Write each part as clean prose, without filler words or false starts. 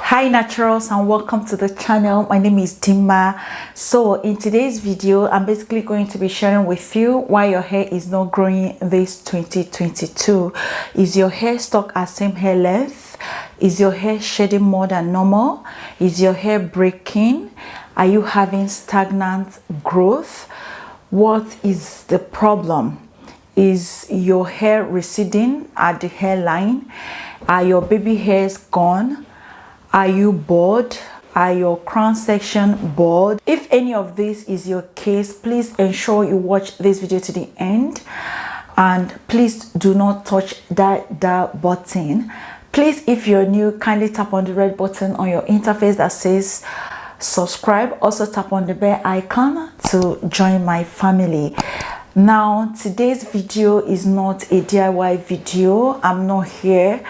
Hi naturals, and welcome to the channel. My name is Dimma. So in today's video, I'm basically going to be sharing with you why your hair is not growing this 2022. Is your hair stuck at same hair length? Is your hair shedding more than normal? Is your hair breaking? Are you having stagnant growth? What is the problem? Is your hair receding at the hairline? Are your baby hairs gone? Are you bald? Are your crown section bald? If any of this is your case, please ensure you watch this video to the end, and please do not touch that button. Please, if you're new, kindly tap on the red button on your interface that says subscribe. Also tap on the bell icon to join my family. Now, today's video is not a DIY video. I'm not here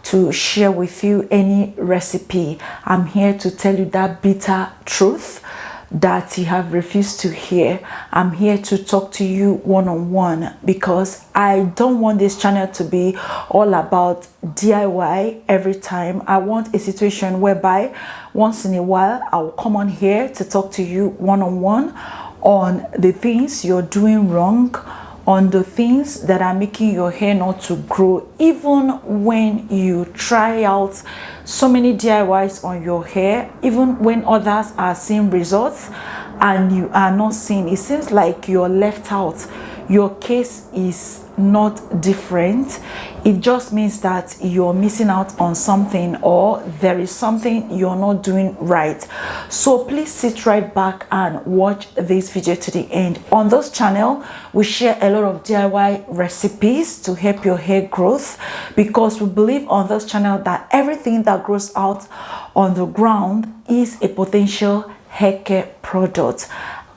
to share with you any recipe. I'm here to tell you that bitter truth that you have refused to hear. I'm here to talk to you one-on-one because I don't want this channel to be all about DIY every time. I want a situation whereby once in a while I'll come on here to talk to you one-on-one on the things you're doing wrong, on the things that are making your hair not to grow, even when you try out so many DIYs on your hair, even when others are seeing results and you are not seeing. It seems like you're left out. Your case is not different. It just means that you're missing out on something, or there is something you're not doing right. So please sit right back and watch this video to the end. On this channel, we share a lot of DIY recipes to help your hair growth, because we believe on this channel that everything that grows out on the ground is a potential hair care product.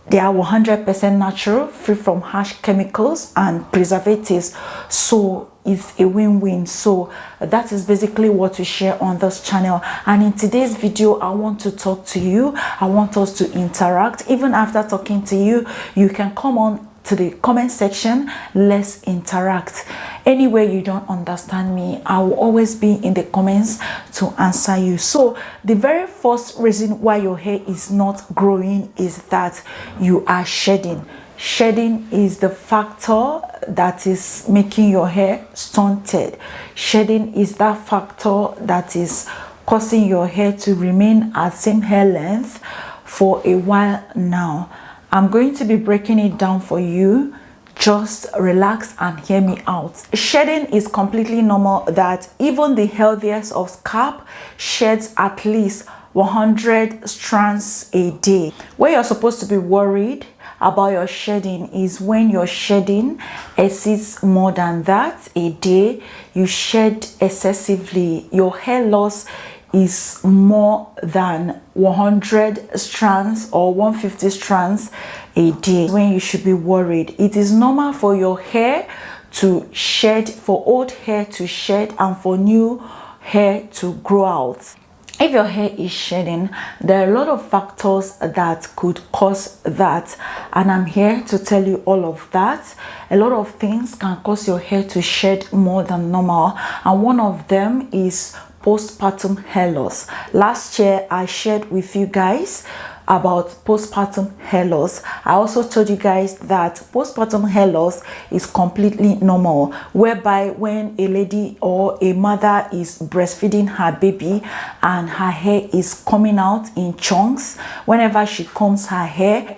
They are 100% natural, free from harsh chemicals and preservatives. So it's a win-win. So that is basically what we share on this channel. And in today's video, I want to talk to you. I want us to interact. Even after talking to you, you can come on to the comment section. Let's interact. Anywhere you don't understand me, I will always be in the comments to answer you. So the very first reason why your hair is not growing is that you are shedding. Shedding is the factor that is making your hair stunted. Shedding is that factor that is causing your hair to remain at same hair length for a while now. I'm going to be breaking it down for you. Just relax and hear me out. Shedding is completely normal, that even the healthiest of scalp sheds at least 100 strands a day. Where you're supposed to be worried about your shedding is when your shedding exceeds more than that a day. You shed excessively. Your hair loss is more than 100 strands or 150 strands a day when you should be worried. It is normal for your hair to shed, for old hair to shed, and for new hair to grow out. If your hair is shedding, there are a lot of factors that could cause that, and I'm here to tell you all of that. A lot of things can cause your hair to shed more than normal, and one of them is postpartum hair loss. Last year I shared with you guys about postpartum hair loss. I also told you guys that postpartum hair loss is completely normal, whereby when a lady or a mother is breastfeeding her baby and her hair is coming out in chunks, whenever she combs her hair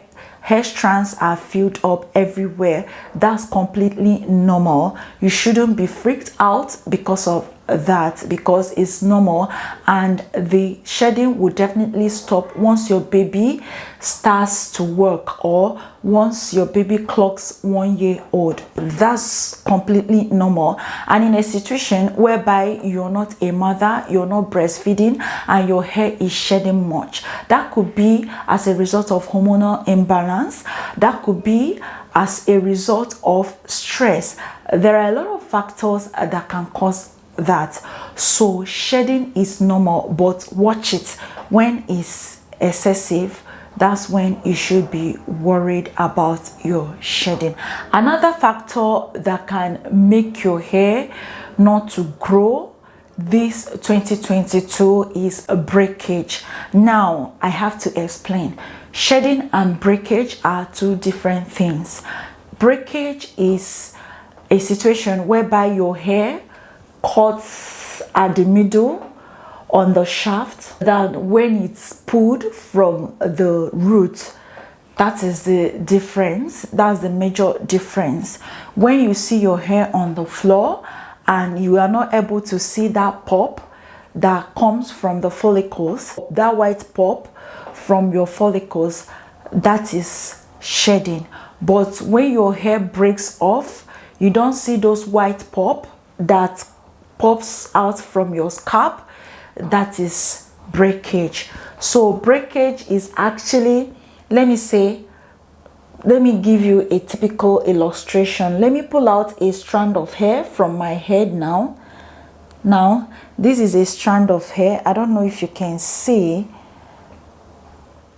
strands are filled up everywhere. That's completely normal. You shouldn't be freaked out because of that, because it's normal, and the shedding will definitely stop once your baby starts to work, or once your baby clocks 1 year old. That's completely normal. And in a situation whereby you're not a mother, you're not breastfeeding, and your hair is shedding much, that could be as a result of hormonal imbalance. That could be as a result of stress. There are a lot of factors that can cause that. So shedding is normal, but watch it. When it's excessive, that's when you should be worried about your shedding. Another factor that can make your hair not to grow this 2022 is a breakage. Now I have to explain. Shedding and breakage are two different things. Breakage is a situation whereby your hair cuts at the middle on the shaft, that when it's pulled from the root, that is the difference. That's the major difference. When you see your hair on the floor and you are not able to see that pop that comes from the follicles, that white pop from your follicles, that is shedding. But when your hair breaks off, you don't see those white pop that pops out from your scalp. That is breakage. So breakage is actually, let me give you a typical illustration. Let me pull out a strand of hair from my head now. Now this is a strand of hair. I don't know if you can see.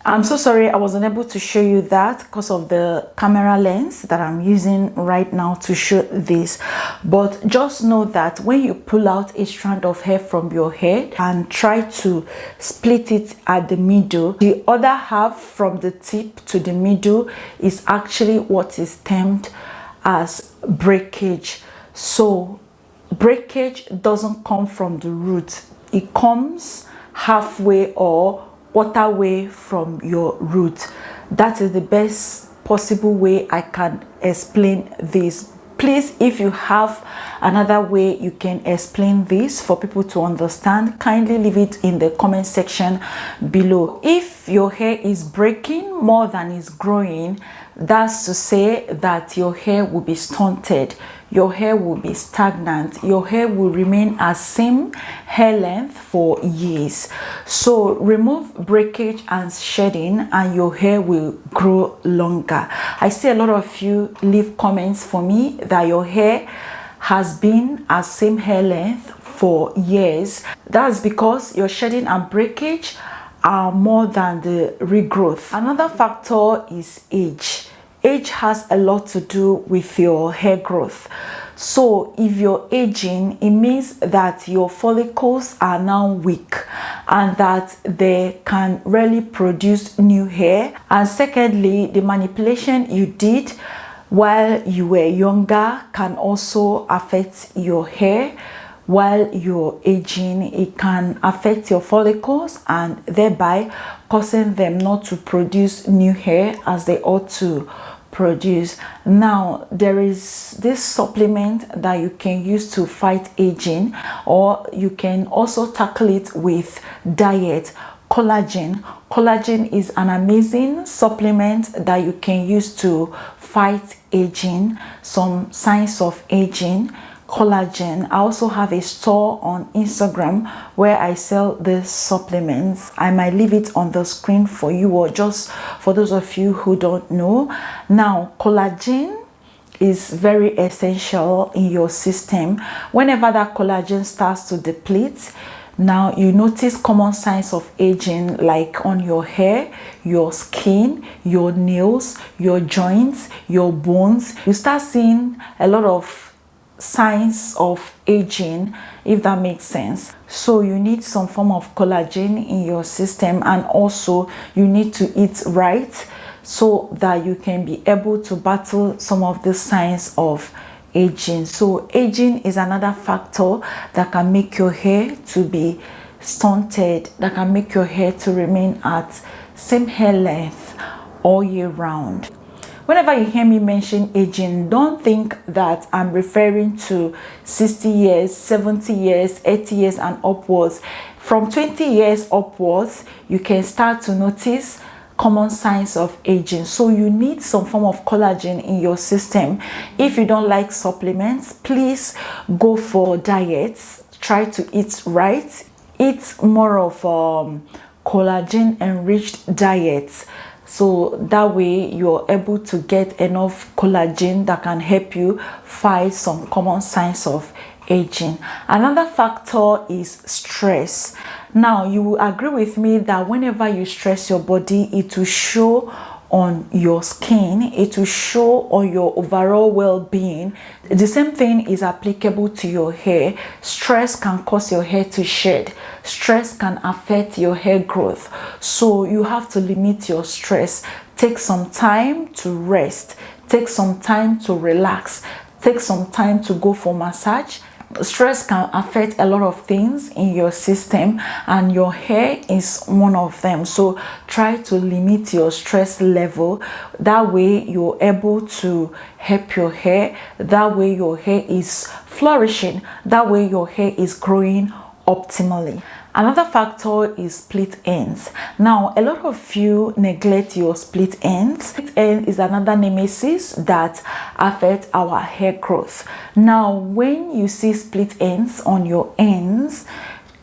I'm so sorry I was unable to show you that because of the camera lens that I'm using right now to show this. But just know that when you pull out a strand of hair from your head and try to split it at the middle, the other half from the tip to the middle is actually what is termed as breakage. So breakage doesn't come from the root. It comes halfway or quarter way from your root. That is the best possible way I can explain this. Please, if you have another way you can explain this for people to understand, kindly leave it in the comment section below. If your hair is breaking more than is growing, that's to say that your hair will be stunted, your hair will be stagnant, your hair will remain as same hair length for years. So remove breakage and shedding and your hair will grow longer. I see a lot of you leave comments for me that your hair has been as same hair length for years. That's because your shedding and breakage are more than the regrowth. Another factor is age. Age has a lot to do with your hair growth. So if you're aging, it means that your follicles are now weak and that they can rarely produce new hair. And secondly, the manipulation you did while you were younger can also affect your hair. While you're aging, it can affect your follicles and thereby causing them not to produce new hair as they ought to produce. Now there is this supplement that you can use to fight aging, or you can also tackle it with diet. Collagen. Collagen is an amazing supplement that you can use to fight aging, some signs of aging. Collagen. I also have a store on Instagram where I sell these supplements. I might leave it on the screen for you, or just for those of you who don't know. Now, collagen is very essential in your system. Whenever that collagen starts to deplete, now you notice common signs of aging, like on your hair, your skin, your nails, your joints, your bones. You start seeing a lot of signs of aging, if that makes sense. So you need some form of collagen in your system, and also you need to eat right so that you can be able to battle some of the signs of aging. So aging is another factor that can make your hair to be stunted, that can make your hair to remain at same hair length all year round. Whenever you hear me mention aging, don't think that I'm referring to 60 years, 70 years, 80 years and upwards. From 20 years upwards, you can start to notice common signs of aging. So you need some form of collagen in your system. If you don't like supplements, please go for diets. Try to eat right. Eat more of collagen enriched diets. So that way you're able to get enough collagen that can help you fight some common signs of aging. Another factor is stress. Now you will agree with me that whenever you stress your body, it will show on your skin, it will show on your overall well-being. The same thing is applicable to your hair. Stress can cause your hair to shed. Stress can affect your hair growth. So you have to limit your stress. Take some time to rest. Take some time to relax. Take some time to go for massage. Stress can affect a lot of things in your system, and your hair is one of them. So try to limit your stress level. That way you're able to help your hair. That way your hair is flourishing. That way your hair is growing optimally. Another factor is split ends. Now, a lot of you neglect your split ends. Split end is another nemesis that affects our hair growth. Now, when you see split ends on your ends,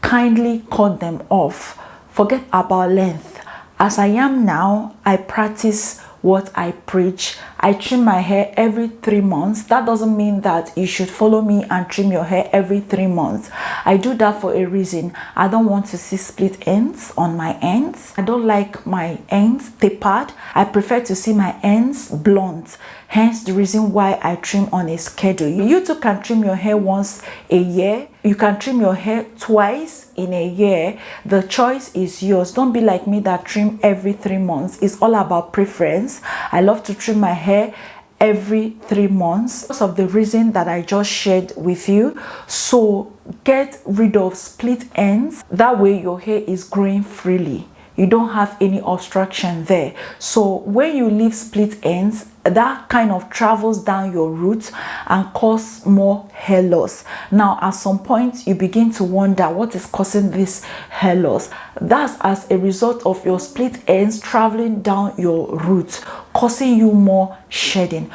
kindly cut them off. Forget about length. As I am now, I practice what I preach. I trim my hair every 3 months. That doesn't mean that you should follow me and trim your hair every 3 months. I do that for a reason. I don't want to see split ends on my ends. I don't like my ends tapered. I prefer to see my ends blunt. Hence the reason why I trim on a schedule. You too can trim your hair once a year. You can trim your hair twice in a year. The choice is yours. Don't be like me that trim every 3 months. It's all about preference. I love to trim my hair every 3 months because of the reason that I just shared with you. So get rid of split ends. That way your hair is growing freely. You don't have any obstruction there. So when you leave split ends, that kind of travels down your roots and cause more hair loss. Now at some point you begin to wonder what is causing this hair loss. That's as a result of your split ends traveling down your roots, causing you more shedding.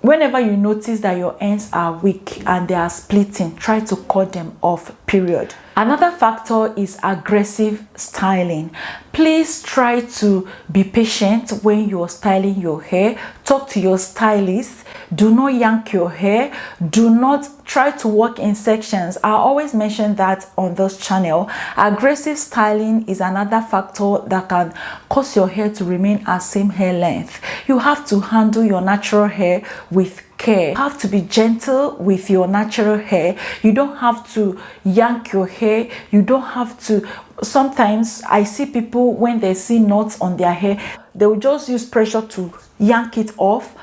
Whenever you notice that your ends are weak and they are splitting, try to cut them off, period. Another factor is aggressive styling. Please try to be patient when you're styling your hair. Talk to your stylist. Do not yank your hair. Do not try to work in sections. I always mention that on this channel. Aggressive styling is another factor that can cause your hair to remain at same hair length. You have to handle your natural hair with care. You have to be gentle with your natural hair. You don't have to yank your hair. You don't have to. Sometimes I see people when they see knots on their hair, they will just use pressure to yank it off.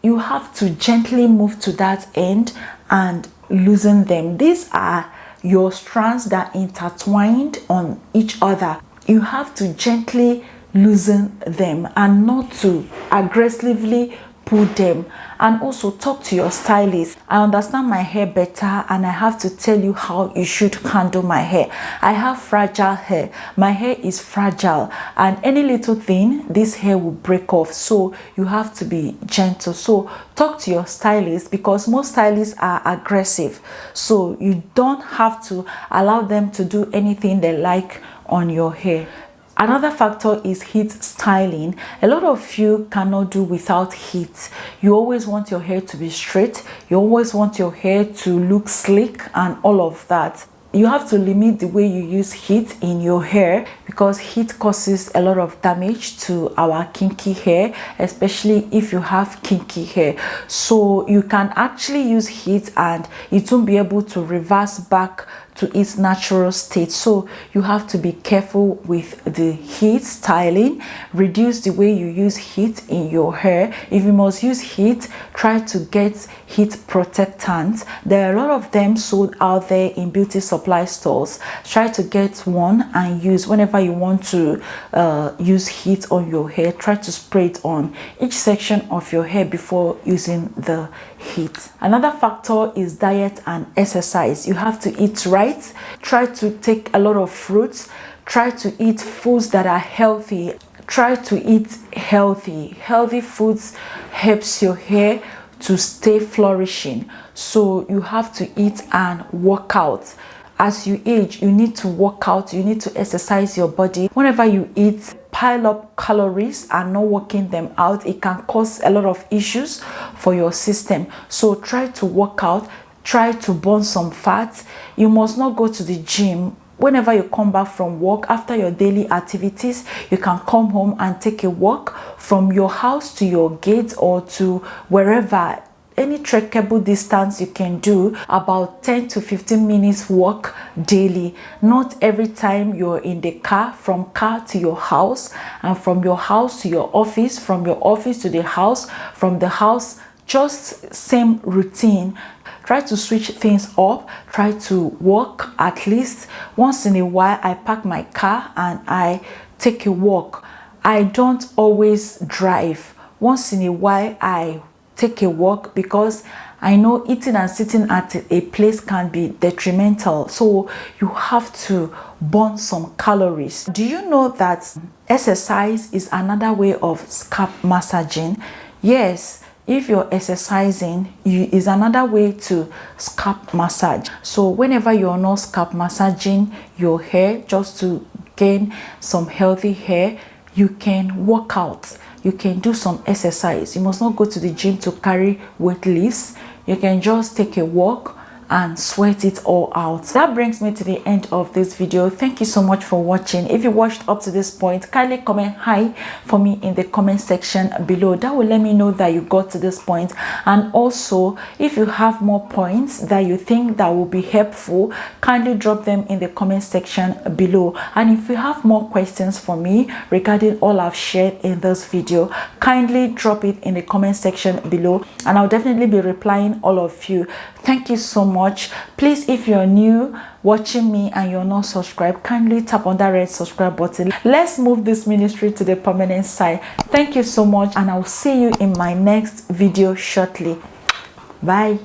You have to gently move to that end and loosen them. These are your strands that intertwined on each other. You have to gently loosen them and not to aggressively pull them. And also talk to your stylist. I understand my hair better and I have to tell you how you should handle my hair. I have fragile hair. My hair is fragile and any little thing, this hair will break off. So you have to be gentle. So talk to your stylist because most stylists are aggressive. So you don't have to allow them to do anything they like on your hair. Another factor is heat styling. A lot of you cannot do without heat. You always want your hair to be straight. You always want your hair to look sleek and all of that. You have to limit the way you use heat in your hair because heat causes a lot of damage to our kinky hair, especially if you have kinky hair. So you can actually use heat and it won't be able to reverse back to its natural state. So you have to be careful with the heat styling. Reduce the way you use heat in your hair. If you must use heat, try to get heat protectants. There are a lot of them sold out there in beauty supply stores. Try to get one and use whenever you want to use heat on your hair. Try to spray it on each section of your hair before using the heat. Another factor is diet and exercise. You have to eat right. Try to take a lot of fruits. Try to eat foods that are healthy. Try to eat healthy. Healthy foods helps your hair to stay flourishing. So you have to eat and work out. As you age, you need to work out. You need to exercise your body. Whenever you eat, pile up calories and not working them out, it can cause a lot of issues for your system. So try to work out. Try to burn some fat. You must not go to the gym. whenever you come back from work, after your daily activities, you can come home and take a walk from your house to your gate or to wherever. Any trackable distance you can do, about 10 to 15 minutes walk daily. Not every time you're in the car, from car to your house, and from your house to your office, from your office to the house, from the house, just same routine. Try to switch things up. Try to walk at least once in a while. I park my car and I take a walk. I don't always drive. Once in a while I take a walk, because I know eating and sitting at a place can be detrimental, so you have to burn some calories. Do you know that exercise is another way of scalp massaging? Yes, if you're exercising, is another way to scalp massage. So whenever you're not scalp massaging your hair just to gain some healthy hair, you can work out. You can do some exercise. You must not go to the gym to carry weight lifts. You can just take a walk and sweat it all out. That brings me to the end of this video. Thank you so much for watching. If you watched up to this point, kindly comment hi for me in the comment section below. That will let me know that you got to this point. And also, if you have more points that you think that will be helpful, kindly drop them in the comment section below. And if you have more questions for me regarding all I've shared in this video, kindly drop it in the comment section below, and I'll definitely be replying all of you. Thank you so much. Please, if you're new watching me and you're not subscribed, kindly tap on that red subscribe button. Let's move this ministry to the permanent side. Thank you so much, and I'll see you in my next video shortly. Bye.